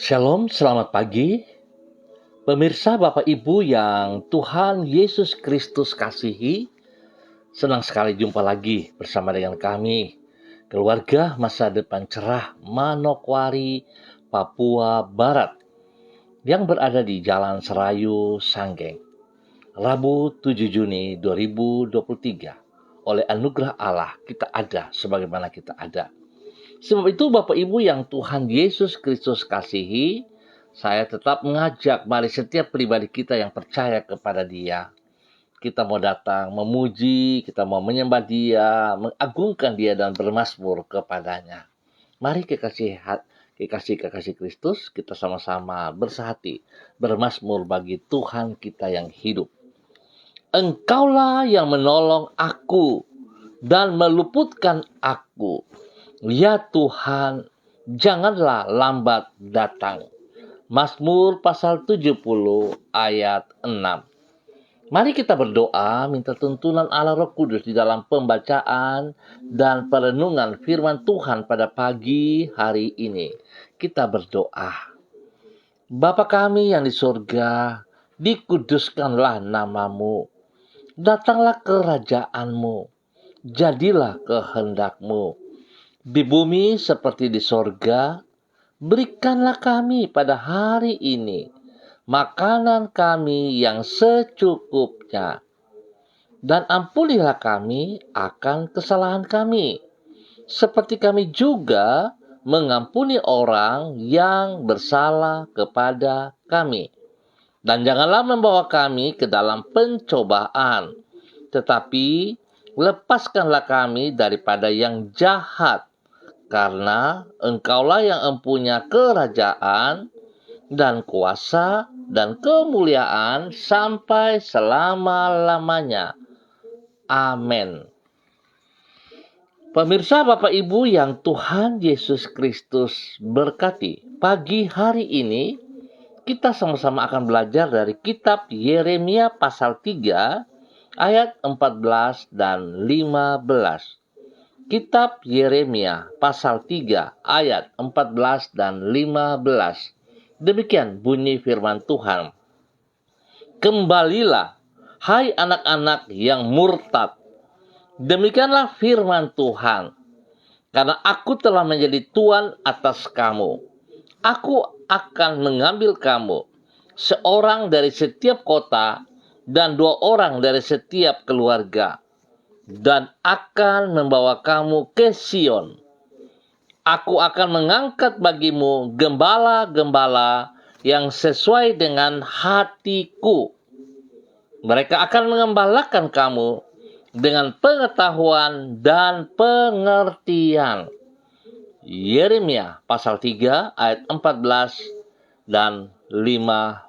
Shalom, selamat pagi. Pemirsa Bapak Ibu yang Tuhan Yesus Kristus kasihi, senang sekali jumpa lagi bersama dengan kami, keluarga Masa Depan Cerah Manokwari, Papua Barat, yang berada di Jalan Serayu, Sanggeng. Rabu 7 Juni 2023, oleh anugerah Allah kita ada sebagaimana kita ada. Sebab itu Bapak Ibu yang Tuhan Yesus Kristus kasihi, saya tetap mengajak mari setiap pribadi kita yang percaya kepada Dia. Kita mau datang memuji, kita mau menyembah Dia, mengagungkan Dia dan bermazmur kepadanya. Mari kekasih Kristus, kita sama-sama bersehati, bermazmur bagi Tuhan kita yang hidup. Engkaulah yang menolong aku dan meluputkan aku. Ya Tuhan, janganlah lambat datang. Mazmur pasal 70 ayat 6. Mari kita berdoa minta tuntunan Allah Roh Kudus di dalam pembacaan dan perenungan firman Tuhan pada pagi hari ini. Kita berdoa. Bapa kami yang di surga, dikuduskanlah namamu. Datanglah kerajaanmu. Jadilah kehendakmu. Di bumi seperti di sorga, berikanlah kami pada hari ini makanan kami yang secukupnya. Dan ampunilah kami akan kesalahan kami, seperti kami juga mengampuni orang yang bersalah kepada kami. Dan janganlah membawa kami ke dalam pencobaan, tetapi lepaskanlah kami daripada yang jahat. Karena engkaulah yang empunya kerajaan dan kuasa dan kemuliaan sampai selama-lamanya. Amin. Pemirsa Bapak Ibu yang Tuhan Yesus Kristus berkati, pagi hari ini kita sama-sama akan belajar dari kitab Yeremia pasal 3 ayat 14 dan 15. Kitab Yeremia pasal 3 ayat 14 dan 15. Demikian bunyi firman Tuhan. Kembalilah, hai anak-anak yang murtad. Demikianlah firman Tuhan. Karena aku telah menjadi Tuhan atas kamu. Aku akan mengambil kamu, seorang dari setiap kota dan 2 orang dari setiap keluarga, dan akan membawa kamu ke Sion. Aku akan mengangkat bagimu gembala-gembala yang sesuai dengan hatiku. Mereka akan mengembalakan kamu dengan pengetahuan dan pengertian. Yeremia pasal 3 ayat 14 dan 15.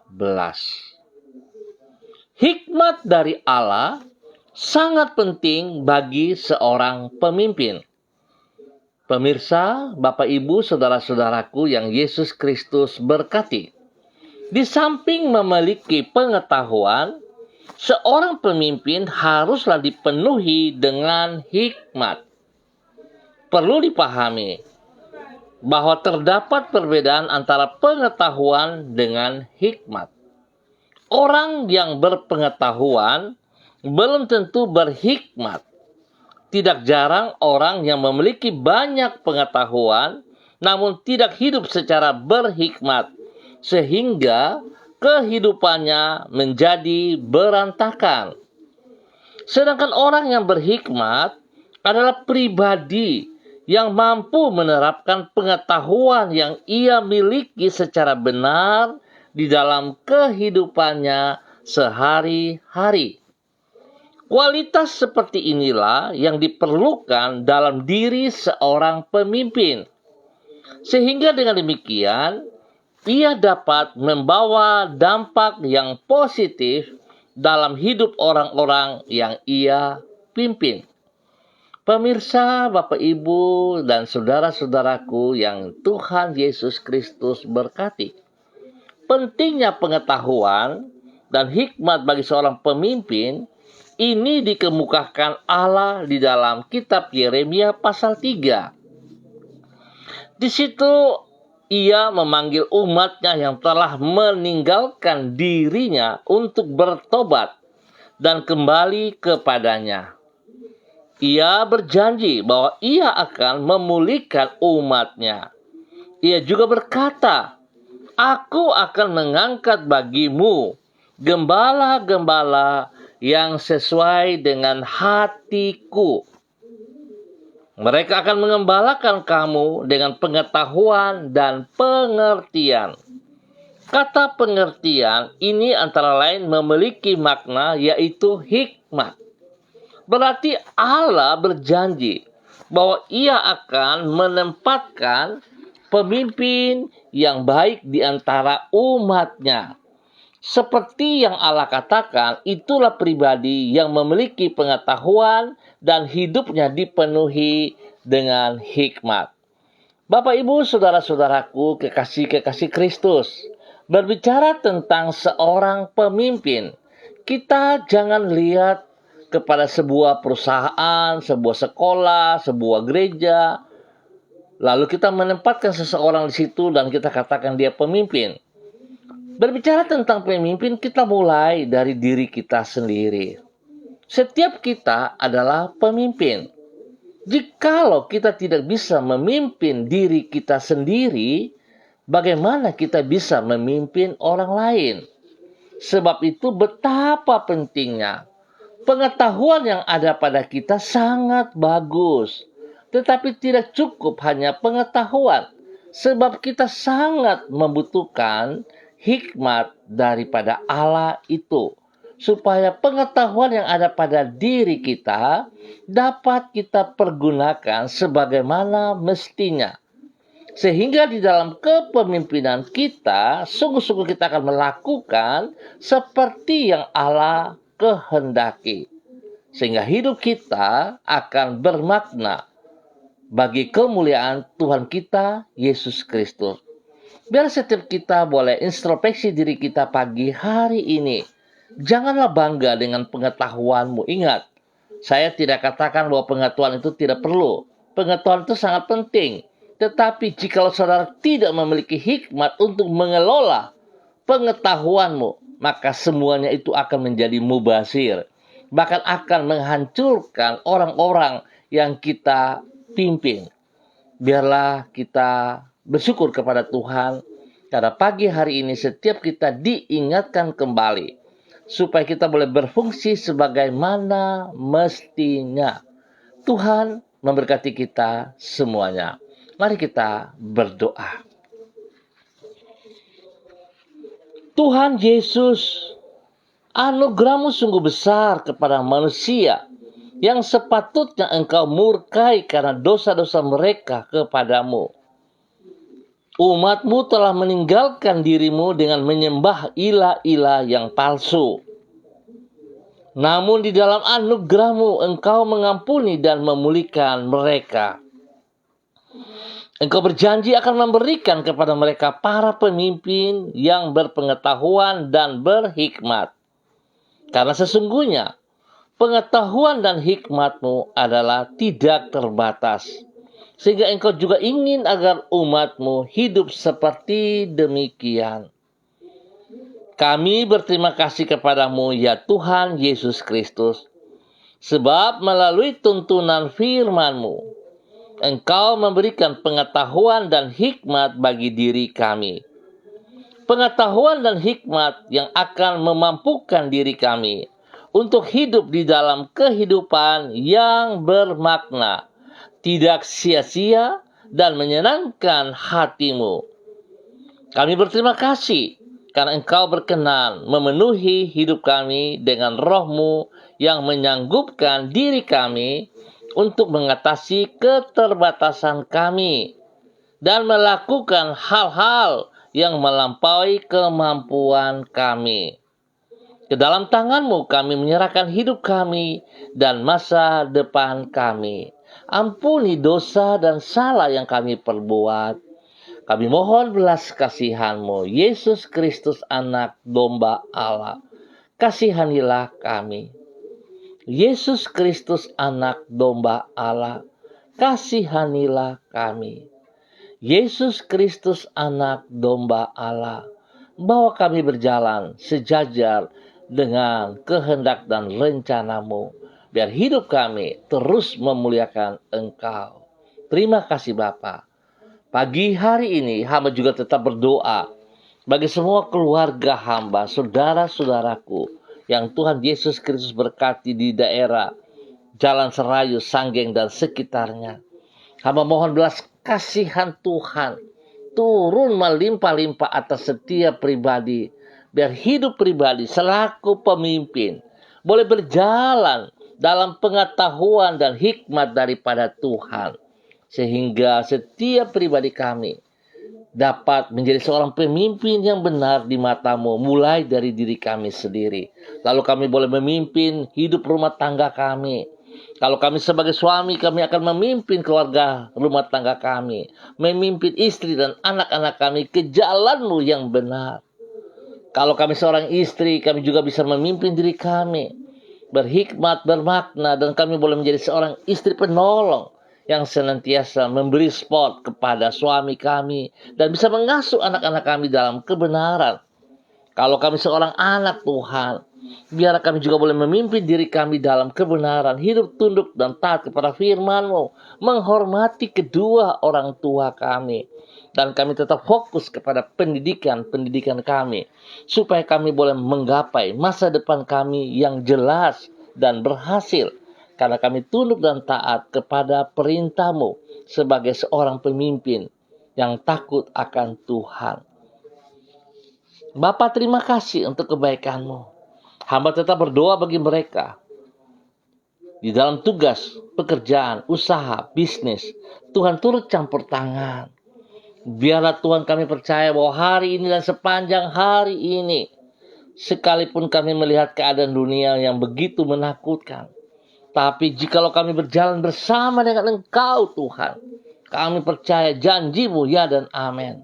Hikmat dari Allah sangat penting bagi seorang pemimpin. Pemirsa, Bapak Ibu, saudara-saudaraku yang Yesus Kristus berkati. Di samping memiliki pengetahuan, seorang pemimpin haruslah dipenuhi dengan hikmat. Perlu dipahami bahwa terdapat perbedaan antara pengetahuan dengan hikmat. Orang yang berpengetahuan belum tentu berhikmat. Tidak jarang orang yang memiliki banyak pengetahuan namun tidak hidup secara berhikmat, sehingga kehidupannya menjadi berantakan. Sedangkan orang yang berhikmat adalah pribadi yang mampu menerapkan pengetahuan yang ia miliki secara benar di dalam kehidupannya sehari-hari. Kualitas seperti inilah yang diperlukan dalam diri seorang pemimpin. Sehingga dengan demikian, ia dapat membawa dampak yang positif dalam hidup orang-orang yang ia pimpin. Pemirsa, Bapak Ibu, dan saudara-saudaraku yang Tuhan Yesus Kristus berkati. Pentingnya pengetahuan dan hikmat bagi seorang pemimpin ini dikemukakan Allah di dalam kitab Yeremia pasal 3. Di situ Ia memanggil umatnya yang telah meninggalkan dirinya untuk bertobat dan kembali kepadanya. Ia berjanji bahwa ia akan memulihkan umatnya. Ia juga berkata, Aku akan mengangkat bagimu gembala-gembala yang sesuai dengan hatiku. Mereka akan mengembalakan kamu dengan pengetahuan dan pengertian. Kata pengertian ini antara lain memiliki makna yaitu hikmat. Berarti Allah berjanji bahwa ia akan menempatkan pemimpin yang baik di antara umatnya. Seperti yang Allah katakan, itulah pribadi yang memiliki pengetahuan dan hidupnya dipenuhi dengan hikmat. Bapak, Ibu, saudara-saudaraku, kekasih-kekasih Kristus, berbicara tentang seorang pemimpin, kita jangan lihat kepada sebuah perusahaan, sebuah sekolah, sebuah gereja, lalu kita menempatkan seseorang di situ dan kita katakan dia pemimpin. Berbicara tentang pemimpin, kita mulai dari diri kita sendiri. Setiap kita adalah pemimpin. Jikalau kita tidak bisa memimpin diri kita sendiri, bagaimana kita bisa memimpin orang lain? Sebab itu betapa pentingnya. Pengetahuan yang ada pada kita sangat bagus. Tetapi tidak cukup hanya pengetahuan. Sebab kita sangat membutuhkan hikmat daripada Allah itu. Supaya pengetahuan yang ada pada diri kita dapat kita pergunakan sebagaimana mestinya. Sehingga di dalam kepemimpinan kita, sungguh-sungguh kita akan melakukan seperti yang Allah kehendaki. Sehingga hidup kita akan bermakna bagi kemuliaan Tuhan kita, Yesus Kristus. Biar setiap kita boleh introspeksi diri kita pagi hari ini. Janganlah bangga dengan pengetahuanmu. Ingat, saya tidak katakan bahwa pengetahuan itu tidak perlu. Pengetahuan itu sangat penting. Tetapi jika saudara tidak memiliki hikmat untuk mengelola pengetahuanmu, maka semuanya itu akan menjadi mubazir. Bahkan akan menghancurkan orang-orang yang kita pimpin. Biarlah kita bersyukur kepada Tuhan karena pagi hari ini setiap kita diingatkan kembali supaya kita boleh berfungsi sebagaimana mestinya. Tuhan memberkati kita semuanya. Mari kita berdoa. Tuhan Yesus, anugerah-Mu sungguh besar kepada manusia yang sepatutnya Engkau murkai karena dosa-dosa mereka kepadamu. Umat-Mu telah meninggalkan diri-Mu dengan menyembah ilah-ilah yang palsu. Namun di dalam anugerah-Mu Engkau mengampuni dan memulihkan mereka. Engkau berjanji akan memberikan kepada mereka para pemimpin yang berpengetahuan dan berhikmat. Karena sesungguhnya pengetahuan dan hikmat-Mu adalah tidak terbatas. Sehingga Engkau juga ingin agar umat-Mu hidup seperti demikian. Kami berterima kasih kepadamu ya Tuhan Yesus Kristus. Sebab melalui tuntunan firman-Mu, Engkau memberikan pengetahuan dan hikmat bagi diri kami. Pengetahuan dan hikmat yang akan memampukan diri kami untuk hidup di dalam kehidupan yang bermakna, tidak sia-sia dan menyenangkan hati-Mu. Kami berterima kasih karena Engkau berkenan memenuhi hidup kami dengan Roh-Mu yang menyanggupkan diri kami untuk mengatasi keterbatasan kami dan melakukan hal-hal yang melampaui kemampuan kami. Ke dalam tangan-Mu kami menyerahkan hidup kami dan masa depan kami. Ampuni dosa dan salah yang kami perbuat. Kami mohon belas kasihan-Mu, Yesus Kristus anak domba Allah. Kasihanilah kami. Yesus Kristus anak domba Allah, kasihanilah kami. Yesus Kristus anak domba Allah, bawa kami berjalan sejajar dengan kehendak dan rencanamu, biar hidup kami terus memuliakan Engkau. Terima kasih Bapa. Pagi hari ini hamba juga tetap berdoa bagi semua keluarga hamba, saudara-saudaraku yang Tuhan Yesus Kristus berkati di daerah Jalan Serayu, Sanggeng, dan sekitarnya. Hamba mohon belas kasihan Tuhan turun melimpah-limpah atas setiap pribadi, biar hidup pribadi selaku pemimpin boleh berjalan dalam pengetahuan dan hikmat daripada Tuhan, sehingga setiap pribadi kami dapat menjadi seorang pemimpin yang benar di matamu, mulai dari diri kami sendiri. Lalu kami boleh memimpin hidup rumah tangga kami. Kalau kami sebagai suami, kami akan memimpin keluarga rumah tangga kami, memimpin istri dan anak-anak kami ke jalan-Mu yang benar. Kalau kami seorang istri, kami juga bisa memimpin diri kami, berhikmat, bermakna, dan kami boleh menjadi seorang istri penolong yang senantiasa memberi support kepada suami kami dan bisa mengasuh anak-anak kami dalam kebenaran. Kalau kami seorang anak Tuhan, biar kami juga boleh memimpin diri kami dalam kebenaran, hidup tunduk dan taat kepada firman-Mu, menghormati kedua orang tua kami. Dan kami tetap fokus kepada pendidikan kami, supaya kami boleh menggapai masa depan kami yang jelas dan berhasil, karena kami tunduk dan taat kepada perintah-Mu sebagai seorang pemimpin yang takut akan Tuhan. Bapa, terima kasih untuk kebaikan-Mu. Hamba tetap berdoa bagi mereka di dalam tugas, pekerjaan, usaha, bisnis. Tuhan turut campur tangan. Biarlah Tuhan kami percaya bahwa hari ini dan sepanjang hari ini, sekalipun kami melihat keadaan dunia yang begitu menakutkan, tapi jikalau kami berjalan bersama dengan Engkau Tuhan, kami percaya janji-Mu ya dan amin.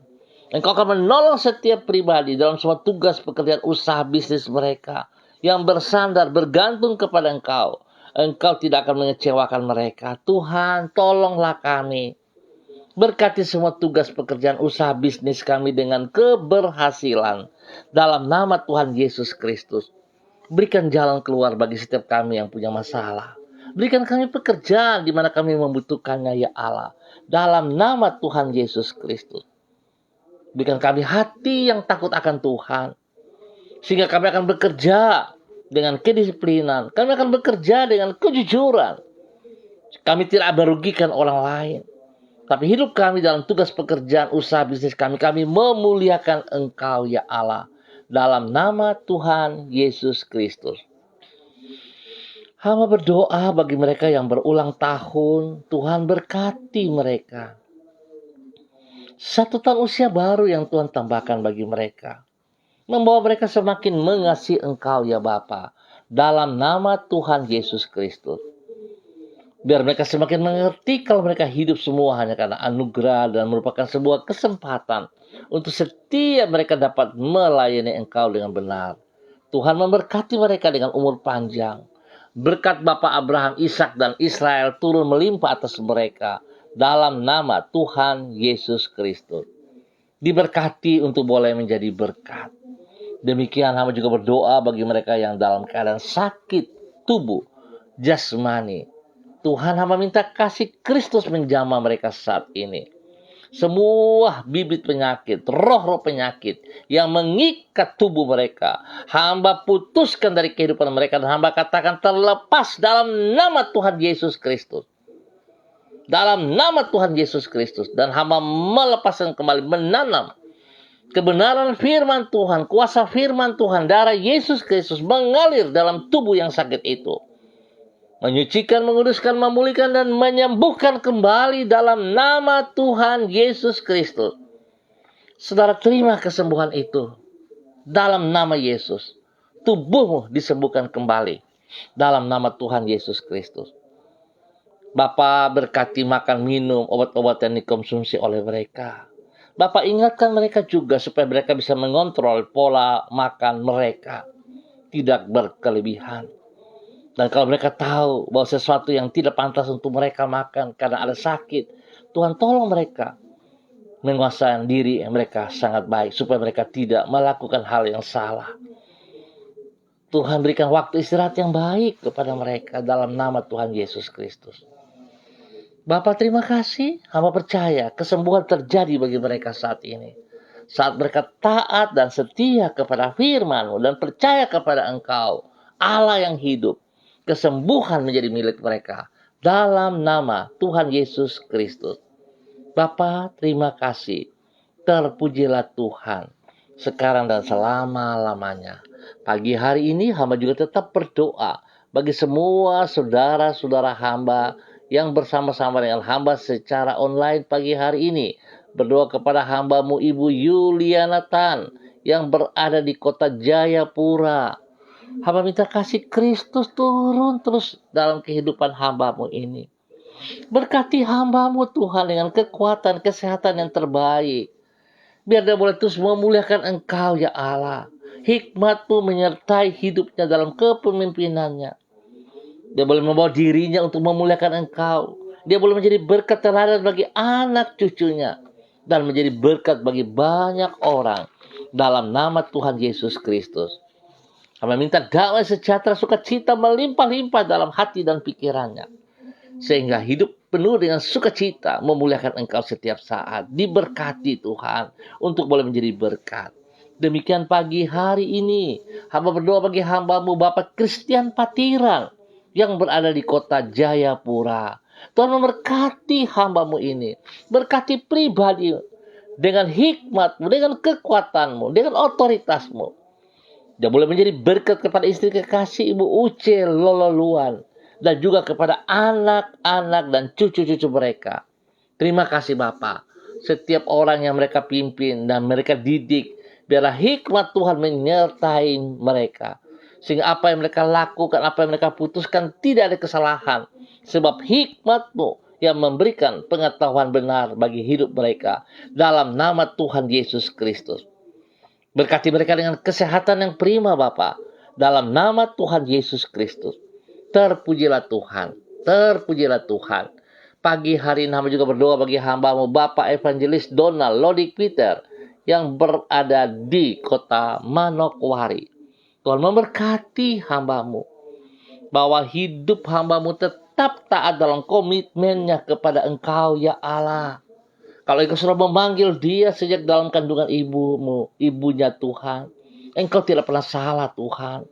Engkau akan menolong setiap pribadi dalam semua tugas, pekerjaan, usaha, bisnis mereka yang bersandar, bergantung kepada Engkau. Engkau tidak akan mengecewakan mereka. Tuhan, tolonglah kami. Berkati semua tugas, pekerjaan, usaha, bisnis kami dengan keberhasilan. Dalam nama Tuhan Yesus Kristus. Berikan jalan keluar bagi setiap kami yang punya masalah. Berikan kami pekerjaan di mana kami membutuhkannya ya Allah. Dalam nama Tuhan Yesus Kristus. Berikan kami hati yang takut akan Tuhan. Sehingga kami akan bekerja dengan kedisiplinan. Kami akan bekerja dengan kejujuran. Kami tidak merugikan orang lain. Tapi hidup kami dalam tugas pekerjaan, usaha, bisnis kami memuliakan Engkau ya Allah. Dalam nama Tuhan Yesus Kristus. Hamba berdoa bagi mereka yang berulang tahun. Tuhan berkati mereka. 1 tahun usia baru yang Tuhan tambahkan bagi mereka. Membawa mereka semakin mengasihi Engkau ya Bapa. Dalam nama Tuhan Yesus Kristus. Biar mereka semakin mengerti kalau mereka hidup semua hanya karena anugerah dan merupakan sebuah kesempatan untuk setiap mereka dapat melayani Engkau dengan benar. Tuhan memberkati mereka dengan umur panjang. Berkat Bapa Abraham, Ishak, dan Israel turun melimpah atas mereka. Dalam nama Tuhan Yesus Kristus. Diberkati untuk boleh menjadi berkat. Demikian hamba juga berdoa bagi mereka yang dalam keadaan sakit tubuh, jasmani. Tuhan, hamba minta kasih Kristus menjamah mereka saat ini. Semua bibit penyakit, roh-roh penyakit yang mengikat tubuh mereka, hamba putuskan dari kehidupan mereka dan hamba katakan terlepas dalam nama Tuhan Yesus Kristus. Dalam nama Tuhan Yesus Kristus. Dan hamba melepaskan kembali, menanam kebenaran firman Tuhan, kuasa firman Tuhan, darah Yesus Kristus mengalir dalam tubuh yang sakit itu. Menyucikan, menguduskan, memulihkan, dan menyembuhkan kembali dalam nama Tuhan Yesus Kristus. Saudara, terima kesembuhan itu. Dalam nama Yesus. Tubuhmu disembuhkan kembali. Dalam nama Tuhan Yesus Kristus. Bapa berkati makan, minum, obat-obat yang dikonsumsi oleh mereka. Bapa ingatkan mereka juga supaya mereka bisa mengontrol pola makan mereka. Tidak berkelebihan. Dan kalau mereka tahu bahwa sesuatu yang tidak pantas untuk mereka makan karena ada sakit, Tuhan tolong mereka. menguasai diri mereka sangat baik, supaya mereka tidak melakukan hal yang salah. Tuhan berikan waktu istirahat yang baik kepada mereka dalam nama Tuhan Yesus Kristus. Bapak terima kasih, hamba percaya kesembuhan terjadi bagi mereka saat ini. Saat mereka taat dan setia kepada firman-Mu dan percaya kepada Engkau, Allah yang hidup, kesembuhan menjadi milik mereka dalam nama Tuhan Yesus Kristus. Bapa terima kasih, terpujilah Tuhan sekarang dan selama-lamanya. Pagi hari ini hamba juga tetap berdoa bagi semua saudara-saudara hamba yang bersama-sama dengan hamba secara online pagi hari ini. Berdoa kepada hamba-Mu Ibu Yuliana Tan yang berada di kota Jayapura. Hamba minta kasih Kristus turun terus dalam kehidupan hamba-Mu ini. Berkati hamba-Mu Tuhan dengan kekuatan, kesehatan yang terbaik. Biar dia boleh terus memuliakan Engkau ya Allah. Hikmat-Mu menyertai hidupnya dalam kepemimpinannya. Dia boleh membawa dirinya untuk memuliakan Engkau. Dia boleh menjadi berkat teladan bagi anak cucunya. Dan menjadi berkat bagi banyak orang. Dalam nama Tuhan Yesus Kristus. Kami minta damai sejahtera sukacita melimpah-limpah dalam hati dan pikirannya. Sehingga hidup penuh dengan sukacita memuliakan Engkau setiap saat. Diberkati Tuhan untuk boleh menjadi berkat. Demikian pagi hari ini. Hamba berdoa bagi hamba-Mu Bapak Christian Patiran yang berada di kota Jayapura. Tuhan memberkati hamba-Mu ini. Berkati pribadi dengan hikmat-Mu, dengan kekuatan-Mu, dengan otoritas-Mu. Dia boleh menjadi berkat kepada istri kekasih Ibu Uce Lololuan. Dan juga kepada anak-anak dan cucu-cucu mereka. Terima kasih Bapak. Setiap orang yang mereka pimpin dan mereka didik. Biarlah hikmat Tuhan menyertai mereka. Sehingga apa yang mereka lakukan, apa yang mereka putuskan tidak ada kesalahan. Sebab hikmat-Mu yang memberikan pengetahuan benar bagi hidup mereka. Dalam nama Tuhan Yesus Kristus. Berkati mereka dengan kesehatan yang prima Bapak. Dalam nama Tuhan Yesus Kristus. Terpujilah Tuhan. Terpujilah Tuhan. Pagi hari ini hamba juga berdoa bagi hamba-Mu Bapak Evangelis Donald Lodik Peter. Yang berada di kota Manokwari. Tuhan memberkati hamba-Mu. Bahwa hidup hamba-Mu tetap taat dalam komitmennya kepada Engkau ya Allah. Kalau Engkau sudah memanggil dia sejak dalam kandungan ibunya Tuhan. Engkau tidak pernah salah Tuhan.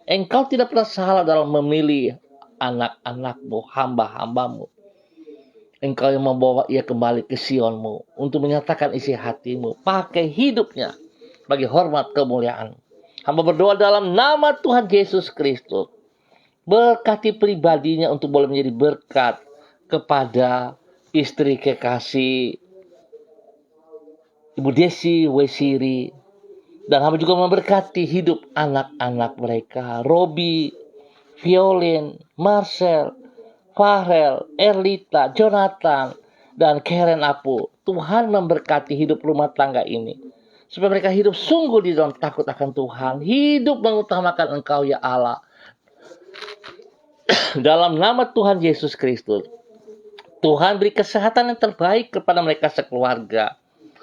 Engkau tidak pernah salah dalam memilih anak-anak-Mu, hamba-hamba-Mu. Engkau yang membawa ia kembali ke Sion-Mu untuk menyatakan isi hati-Mu. Pakai hidupnya bagi hormat kemuliaan. Hamba berdoa dalam nama Tuhan Yesus Kristus. Berkati pribadinya untuk boleh menjadi berkat kepada istri kekasih Ibu Desi Wesiri. Dan hamba juga memberkati hidup anak-anak mereka. Robi, Violin, Marcel, Farel, Erlita, Jonathan, dan Karen Apu. Tuhan memberkati hidup rumah tangga ini. Supaya mereka hidup sungguh di dalam takut akan Tuhan. Hidup mengutamakan Engkau ya Allah. Dalam nama Tuhan Yesus Kristus. Tuhan beri kesehatan yang terbaik kepada mereka sekeluarga.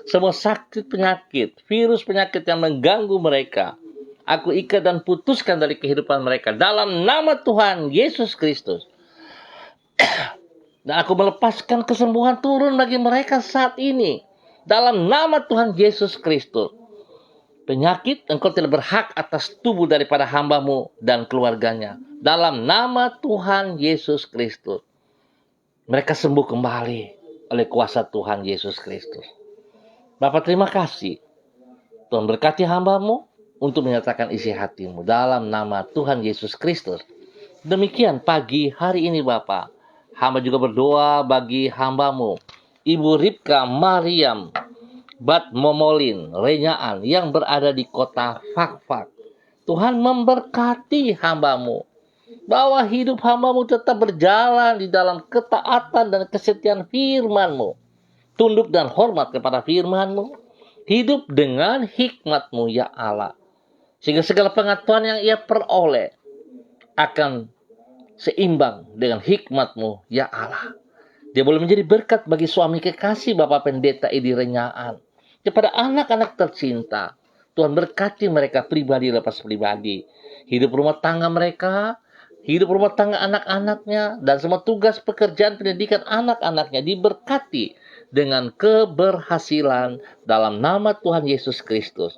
Semua sakit penyakit, virus penyakit yang mengganggu mereka. Aku ikat dan putuskan dari kehidupan mereka. Dalam nama Tuhan Yesus Kristus. Dan aku melepaskan kesembuhan turun bagi mereka saat ini. Dalam nama Tuhan Yesus Kristus. Penyakit engkau tidak berhak atas tubuh daripada hamba-Mu dan keluarganya. Dalam nama Tuhan Yesus Kristus. Mereka sembuh kembali oleh kuasa Tuhan Yesus Kristus. Bapak terima kasih. Tuhan berkati hamba-Mu untuk menyatakan isi hati-Mu. Dalam nama Tuhan Yesus Kristus. Demikian pagi hari ini Bapak. Hamba juga berdoa bagi hamba-Mu. Ibu Ripka Mariam Bat Momolin Renyaan yang berada di kota Fakfak. Tuhan memberkati hamba-Mu. Bahwa hidup hamba-Mu tetap berjalan di dalam ketaatan dan kesetiaan firman-Mu. Tunduk dan hormat kepada firman-Mu. Hidup dengan hikmat-Mu ya Allah. Sehingga segala pengetahuan yang ia peroleh akan seimbang dengan hikmat-Mu ya Allah. Dia boleh menjadi berkat bagi suami kekasih Bapak Pendeta Edi Renyaan. Kepada anak-anak tercinta, Tuhan berkati mereka pribadi lepas pribadi. Hidup rumah tangga mereka, hidup rumah tangga anak-anaknya, dan semua tugas pekerjaan pendidikan anak-anaknya diberkati dengan keberhasilan dalam nama Tuhan Yesus Kristus.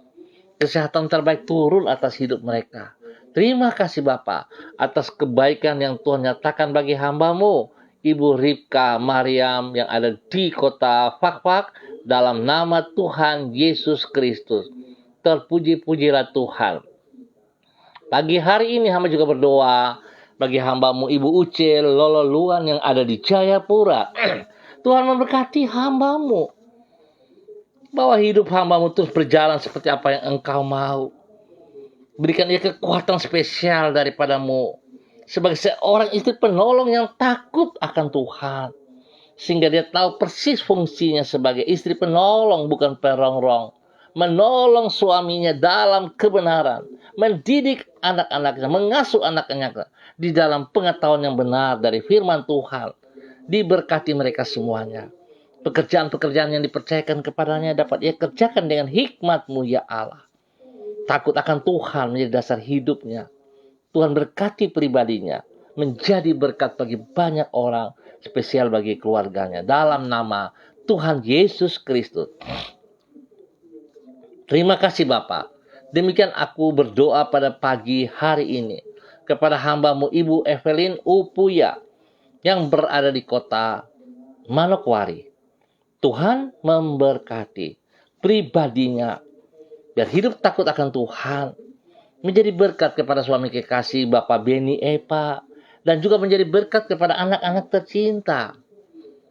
Kesehatan terbaik turun atas hidup mereka. Terima kasih Bapa atas kebaikan yang Tuhan nyatakan bagi hamba-Mu, Ibu Ripka Mariam yang ada di kota Fakfak, dalam nama Tuhan Yesus Kristus. Terpuji-pujilah Tuhan. Pagi hari ini hamba juga berdoa bagi hamba-Mu Ibu Ucil Lolo Luan yang ada di Jayapura. Tuhan memberkati hamba-Mu, bahwa hidup hamba-Mu terus berjalan seperti apa yang Engkau mau. Berikan dia kekuatan spesial daripada-Mu sebagai seorang istri penolong yang takut akan Tuhan, sehingga dia tahu persis fungsinya sebagai istri penolong, bukan perongrong. Menolong suaminya dalam kebenaran, mendidik anak-anaknya, mengasuh anak-anaknya di dalam pengetahuan yang benar dari firman Tuhan. Diberkati mereka semuanya. Pekerjaan-pekerjaan yang dipercayakan kepadanya dapat ia kerjakan dengan hikmat-Mu ya Allah. Takut akan Tuhan menjadi dasar hidupnya. Tuhan berkati pribadinya, menjadi berkat bagi banyak orang, spesial bagi keluarganya. Dalam nama Tuhan Yesus Kristus. Terima kasih Bapa. Demikian aku berdoa pada pagi hari ini kepada hamba-Mu Ibu Evelyn Upuya yang berada di kota Manokwari. Tuhan memberkati pribadinya, biar hidup takut akan Tuhan, menjadi berkat kepada suami kekasih Bapak Beni Epa, dan juga menjadi berkat kepada anak-anak tercinta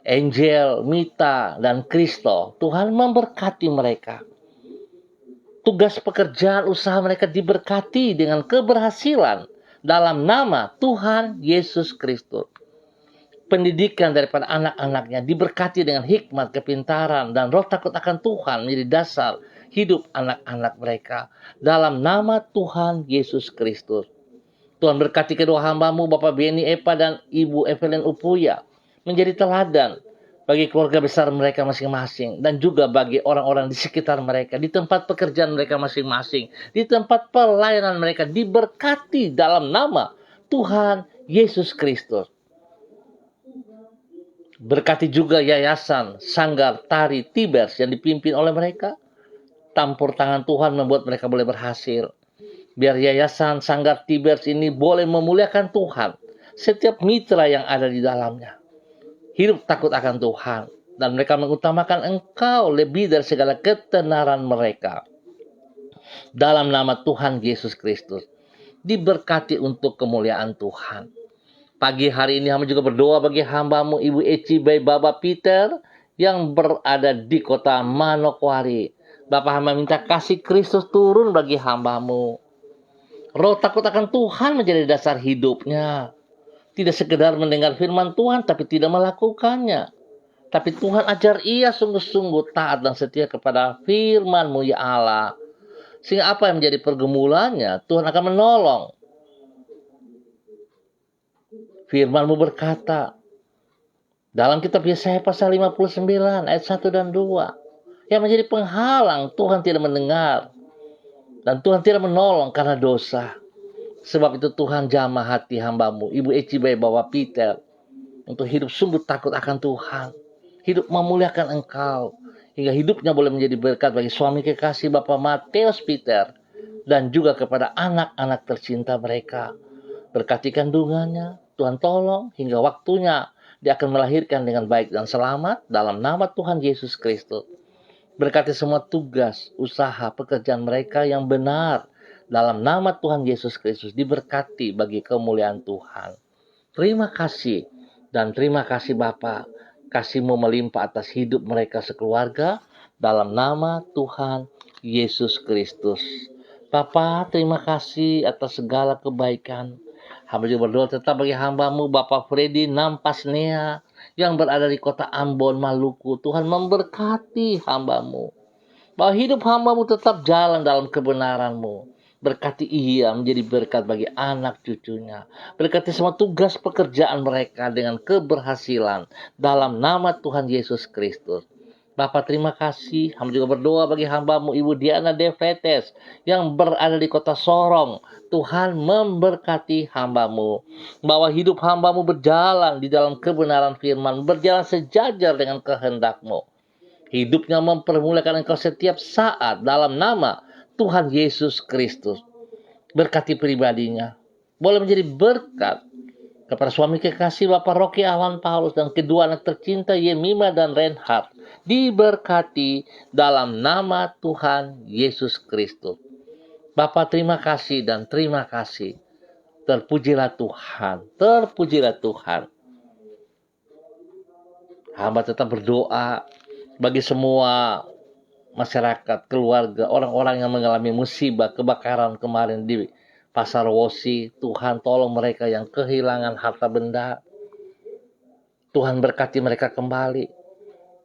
Angel, Mita, dan Kristo. Tuhan memberkati mereka. Tugas pekerjaan usaha mereka diberkati dengan keberhasilan dalam nama Tuhan Yesus Kristus. Pendidikan daripada anak-anaknya diberkati dengan hikmat, kepintaran, dan roh takut akan Tuhan menjadi dasar hidup anak-anak mereka. Dalam nama Tuhan Yesus Kristus. Tuhan berkati kedua hamba-Mu Bapak Beni Epa dan Ibu Evelyn Upuya menjadi teladan bagi keluarga besar mereka masing-masing, dan juga bagi orang-orang di sekitar mereka, di tempat pekerjaan mereka masing-masing, di tempat pelayanan mereka, diberkati dalam nama Tuhan Yesus Kristus. Berkati juga yayasan Sanggar Tari Tibers yang dipimpin oleh mereka. Tampur tangan Tuhan membuat mereka boleh berhasil. Biar yayasan Sanggar Tibers ini boleh memuliakan Tuhan, setiap mitra yang ada di dalamnya. Hidup takut akan Tuhan, dan mereka mengutamakan Engkau lebih dari segala ketenaran mereka. Dalam nama Tuhan Yesus Kristus, diberkati untuk kemuliaan Tuhan. Pagi hari ini hamba juga berdoa bagi hamba-Mu Ibu Eci Bay Baba Peter yang berada di kota Manokwari. Bapak hamba minta kasih Kristus turun bagi hamba-Mu. Roh takut akan Tuhan menjadi dasar hidupnya. Tidak sekedar mendengar firman Tuhan tapi tidak melakukannya. Tapi Tuhan ajar ia sungguh-sungguh taat dan setia kepada firman-Mu ya Allah. Sehingga apa yang menjadi pergumulannya, Tuhan akan menolong. Firman-Mu berkata dalam kitab Yesaya pasal 59 ayat 1 dan 2, yang menjadi penghalang Tuhan tidak mendengar dan Tuhan tidak menolong karena dosa. Sebab itu Tuhan jamah hati hamba-Mu Ibu Eci Bay Bawa Peter untuk hidup sungguh takut akan Tuhan, hidup memuliakan Engkau, hingga hidupnya boleh menjadi berkat bagi suami kekasih Bapak Mateus Peter dan juga kepada anak-anak tercinta mereka. Berkati kandungannya, Tuhan tolong hingga waktunya dia akan melahirkan dengan baik dan selamat dalam nama Tuhan Yesus Kristus. Berkati semua tugas, usaha, pekerjaan mereka yang benar dalam nama Tuhan Yesus Kristus, diberkati bagi kemuliaan Tuhan. Terima kasih dan terima kasih Bapa, kasih-Mu melimpah atas hidup mereka sekeluarga dalam nama Tuhan Yesus Kristus. Bapa, terima kasih atas segala kebaikan. Hamba juga berdoa tetap bagi hamba-Mu Bapak Freddy Nampasnea yang berada di kota Ambon, Maluku. Tuhan memberkati hamba-Mu, bahwa hidup hamba-Mu tetap jalan dalam kebenaran-Mu. Berkati ia menjadi berkat bagi anak cucunya. Berkati semua tugas pekerjaan mereka dengan keberhasilan dalam nama Tuhan Yesus Kristus. Bapak terima kasih. Hamba juga berdoa bagi hambamu Ibu Diana Devletes yang berada di kota Sorong. Tuhan memberkati hambamu. Bahwa hidup hambamu berjalan di dalam kebenaran firman. Berjalan sejajar dengan kehendakmu. Hidupnya mempermuliakan engkau setiap saat dalam nama Tuhan Yesus Kristus. Berkati pribadinya. Boleh menjadi berkat kepada suami kekasih Bapak Rocky Alan Paulus dan kedua anak tercinta Yemima dan Reinhard. Diberkati dalam nama Tuhan Yesus Kristus. Bapak terima kasih dan terima kasih. Terpujilah Tuhan. Terpujilah Tuhan. Hamba tetap berdoa bagi semua masyarakat, keluarga, orang-orang yang mengalami musibah, kebakaran kemarin di Pasar Wosi. Tuhan tolong mereka yang kehilangan harta benda. Tuhan berkati mereka kembali.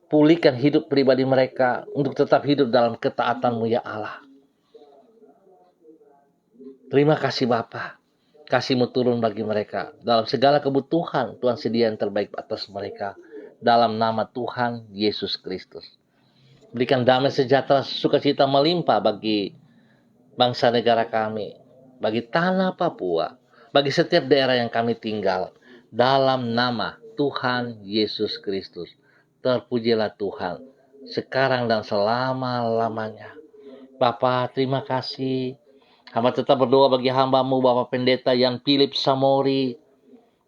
Pulihkan hidup pribadi mereka untuk tetap hidup dalam ketaatan-Mu ya Allah. Terima kasih Bapa. Kasih-Mu turun bagi mereka. Dalam segala kebutuhan, Tuhan sedia yang terbaik atas mereka. Dalam nama Tuhan Yesus Kristus. Berikan damai sejahtera, sukacita melimpah bagi bangsa negara kami. Bagi tanah Papua. Bagi setiap daerah yang kami tinggal. Dalam nama Tuhan Yesus Kristus. Terpujilah Tuhan, sekarang dan selama-lamanya. Bapa, terima kasih. Hamba tetap berdoa bagi hamba-Mu, Bapak Pendeta Yan Philip Samori,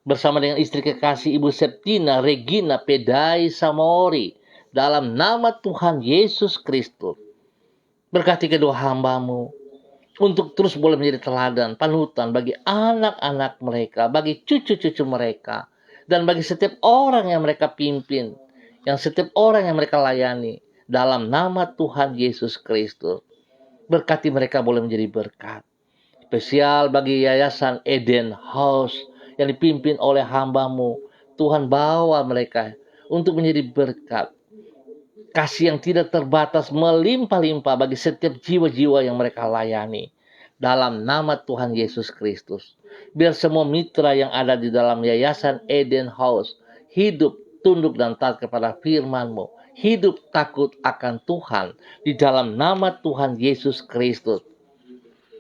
bersama dengan istri kekasih Ibu Septina Regina Pedai Samori, dalam nama Tuhan Yesus Kristus. Berkati kedua hamba-Mu, untuk terus boleh menjadi teladan, panutan bagi anak-anak mereka, bagi cucu-cucu mereka, dan bagi setiap orang yang mereka pimpin, yang setiap orang yang mereka layani, dalam nama Tuhan Yesus Kristus. Berkati mereka boleh menjadi berkat. Spesial bagi Yayasan Eden House yang dipimpin oleh hamba-Mu. Tuhan bawa mereka untuk menjadi berkat. Kasih yang tidak terbatas melimpah-limpah bagi setiap jiwa-jiwa yang mereka layani. Dalam nama Tuhan Yesus Kristus. Biar semua mitra yang ada di dalam Yayasan Eden House hidup tunduk dan taat kepada firman-Mu. Hidup takut akan Tuhan di dalam nama Tuhan Yesus Kristus.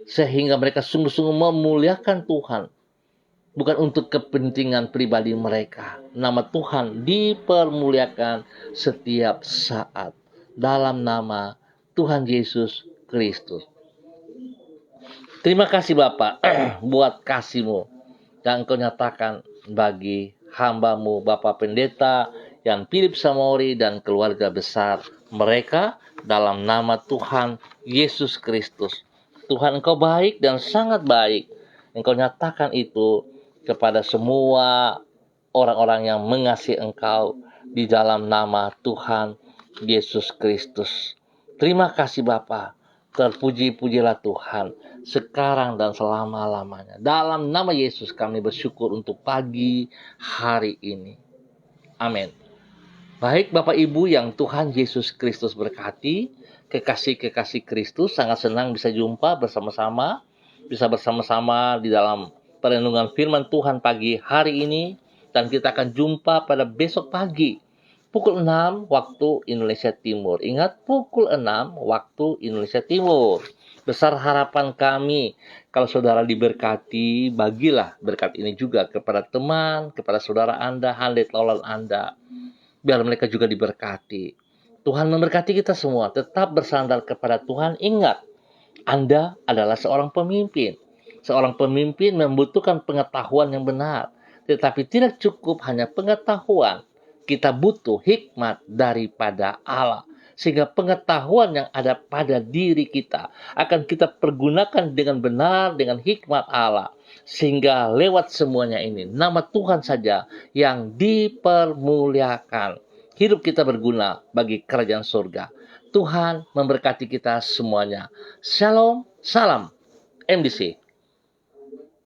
Sehingga mereka sungguh-sungguh memuliakan Tuhan. Bukan untuk kepentingan pribadi mereka. Nama Tuhan dipermuliakan setiap saat. Dalam nama Tuhan Yesus Kristus. Terima kasih Bapak buat kasih-Mu yang Engkau nyatakan bagi hamba-Mu Bapak Pendeta Yan Philip Samori dan keluarga besar mereka dalam nama Tuhan Yesus Kristus. Tuhan Engkau baik dan sangat baik. Engkau nyatakan itu kepada semua orang-orang yang mengasihi Engkau di dalam nama Tuhan Yesus Kristus. Terima kasih Bapa. Terpuji-pujilah Tuhan sekarang dan selama-lamanya. Dalam nama Yesus kami bersyukur untuk pagi hari ini. Amin. Baik Bapak Ibu yang Tuhan Yesus Kristus berkati, kekasih-kekasih Kristus, sangat senang bisa jumpa bersama-sama, bisa bersama-sama di dalam perenungan firman Tuhan pagi hari ini, dan kita akan jumpa pada besok pagi pukul 6 waktu Indonesia Timur. Ingat, pukul 6 waktu Indonesia Timur. Besar harapan kami, kalau saudara diberkati, bagilah berkat ini juga kepada teman, kepada saudara Anda, handai taulan Anda. Biar mereka juga diberkati. Tuhan memberkati kita semua. Tetap bersandar kepada Tuhan. Ingat, Anda adalah seorang pemimpin. Seorang pemimpin membutuhkan pengetahuan yang benar. Tetapi tidak cukup hanya pengetahuan. Kita butuh hikmat daripada Allah. Sehingga pengetahuan yang ada pada diri kita akan kita pergunakan dengan benar, dengan hikmat Allah. Sehingga lewat semuanya ini, nama Tuhan saja yang dipermuliakan. Hidup kita berguna bagi kerajaan surga. Tuhan memberkati kita semuanya. Shalom, salam MDC.